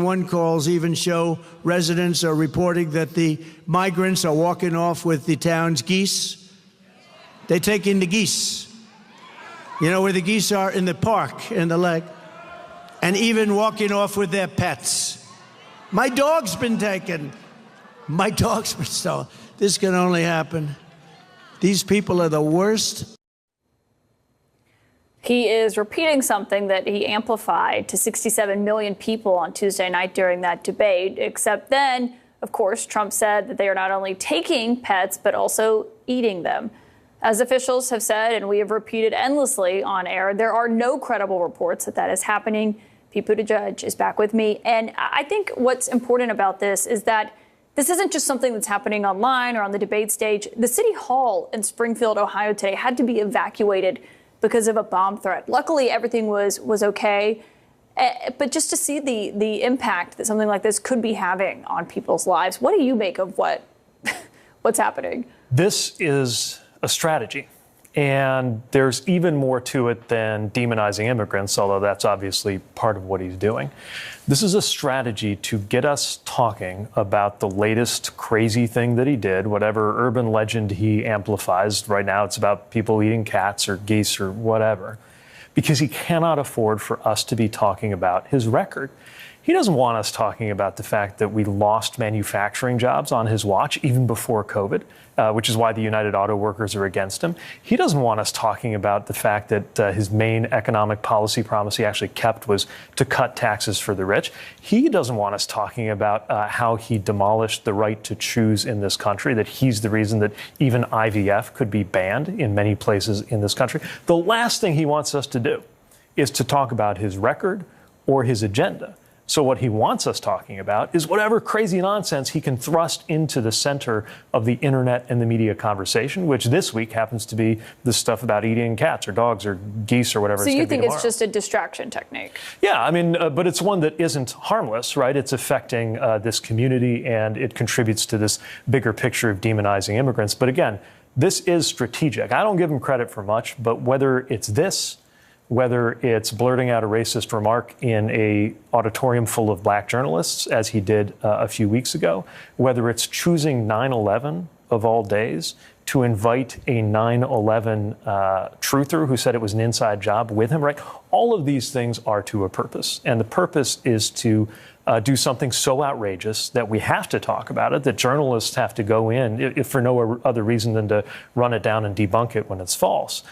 One calls even show residents are reporting that the migrants are walking off with the town's geese. They take in the geese. You know where the geese are? In the park, in the lake. And even walking off with their pets. My dog's been taken. My dog's been stolen. This can only happen. These people are the worst. He is repeating something that he amplified to 67 million people on Tuesday night during that debate, except then, of course, Trump said that they are not only taking pets, but also eating them. As officials have said, and we have repeated endlessly on air, there are no credible reports that that is happening. Pete Buttigieg is back with me. And I think what's important about this is that this isn't just something that's happening online or on the debate stage. The city hall in Springfield, Ohio today had to be evacuated because of a bomb threat. Luckily, everything was okay. But just to see the impact that something like this could be having on people's lives, what do you make of what's happening? This is a strategy. And there's even more to it than demonizing immigrants, although that's obviously part of what he's doing. This is a strategy to get us talking about the latest crazy thing that he did, whatever urban legend he amplifies. Right now, it's about people eating cats or geese or whatever, because he cannot afford for us to be talking about his record. He doesn't want us talking about the fact that we lost manufacturing jobs on his watch, even before COVID, which is why the United Auto Workers are against him. He doesn't want us talking about the fact that his main economic policy promise he actually kept was to cut taxes for the rich. He doesn't want us talking about how he demolished the right to choose in this country, that he's the reason that even IVF could be banned in many places in this country. The last thing he wants us to do is to talk about his record or his agenda. So what he wants us talking about is whatever crazy nonsense he can thrust into the center of the internet and the media conversation, which this week happens to be the stuff about eating cats or dogs or geese or whatever. So you think it's just a distraction technique? Yeah, I mean, but it's one that isn't harmless, right? It's affecting this community, and it contributes to this bigger picture of demonizing immigrants. But again, this is strategic. I don't give him credit for much, but whether it's this, whether it's blurting out a racist remark in a auditorium full of black journalists, as he did a few weeks ago, whether it's choosing 9/11 of all days to invite a 9/11 truther who said it was an inside job with him, right? All of these things are to a purpose. And the purpose is to do something so outrageous that we have to talk about it, that journalists have to go in, if for no other reason than to run it down and debunk it when it's false.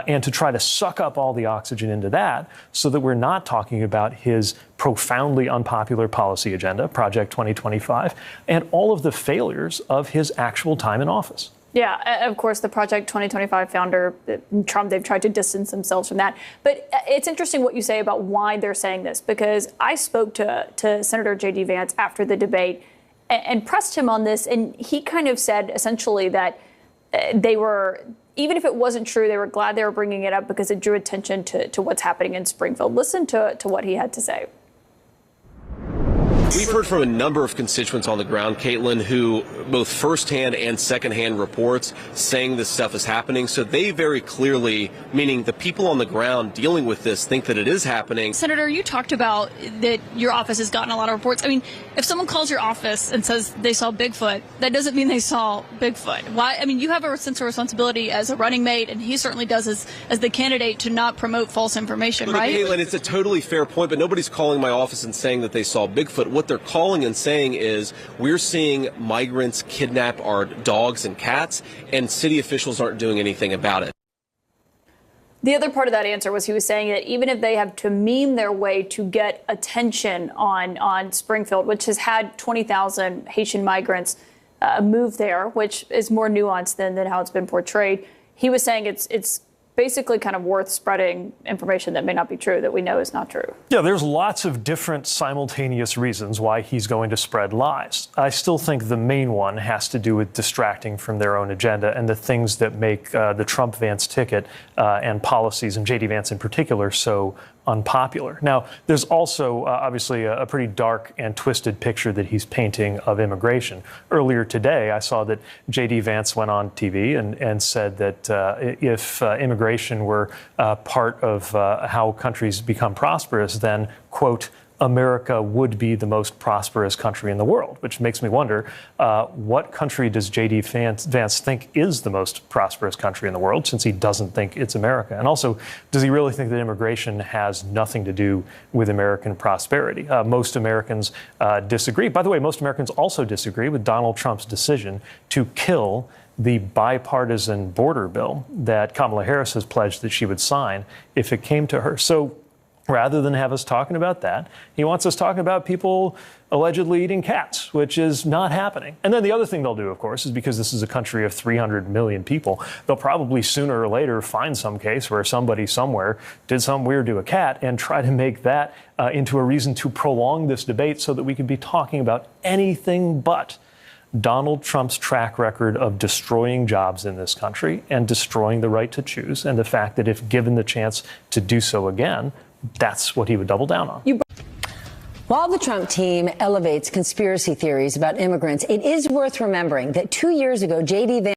And to try to suck up all the oxygen into that so that we're not talking about his profoundly unpopular policy agenda, Project 2025, and all of the failures of his actual time in office. Yeah, of course, the Project 2025 founder, Trump, they've tried to distance themselves from that. But it's interesting what you say about why they're saying this, because I spoke to Senator J.D. Vance after the debate and pressed him on this, and he kind of said essentially that they were, even if it wasn't true, they were glad they were bringing it up because it drew attention to what's happening in Springfield. Listen to what he had to say. We've heard from a number of constituents on the ground, Caitlin, who both firsthand and secondhand reports saying this stuff is happening. So they very clearly, meaning the people on the ground dealing with this, think that it is happening. Senator, you talked about that your office has gotten a lot of reports. I mean, if someone calls your office and says they saw Bigfoot, that doesn't mean they saw Bigfoot. Why? I mean, you have a sense of responsibility as a running mate, and he certainly does as the candidate to not promote false information, right? Caitlin, it's a totally fair point, but nobody's calling my office and saying that they saw Bigfoot. What they're calling and saying is we're seeing migrants kidnap our dogs and cats, and city officials aren't doing anything about it. The other part of that answer was he was saying that even if they have to meme their way to get attention on Springfield, which has had 20,000 Haitian migrants move there, which is more nuanced than how it's been portrayed, he was saying it's basically kind of worth spreading information that may not be true, that we know is not true. Yeah, there's lots of different simultaneous reasons why he's going to spread lies. I still think the main one has to do with distracting from their own agenda and the things that make the Trump-Vance ticket and policies, and J.D. Vance in particular, so unpopular. Now, there's also obviously a pretty dark and twisted picture that he's painting of immigration. Earlier today, I saw that J.D. Vance went on TV and said that if immigration were part of how countries become prosperous, then, quote, America would be the most prosperous country in the world, which makes me wonder, what country does J.D. Vance think is the most prosperous country in the world, since he doesn't think it's America? And also, does he really think that immigration has nothing to do with American prosperity? Most Americans disagree. By the way, most Americans also disagree with Donald Trump's decision to kill the bipartisan border bill that Kamala Harris has pledged that she would sign if it came to her. So rather than have us talking about that, he wants us talking about people allegedly eating cats, which is not happening. And then the other thing they'll do, of course, is because this is a country of 300 million people, they'll probably sooner or later find some case where somebody somewhere did something weird to a cat and try to make that into a reason to prolong this debate so that we could be talking about anything but Donald Trump's track record of destroying jobs in this country and destroying the right to choose, and the fact that if given the chance to do so again, that's what he would double down on. While the Trump team elevates conspiracy theories about immigrants, it is worth remembering that 2 years ago, J.D. Vance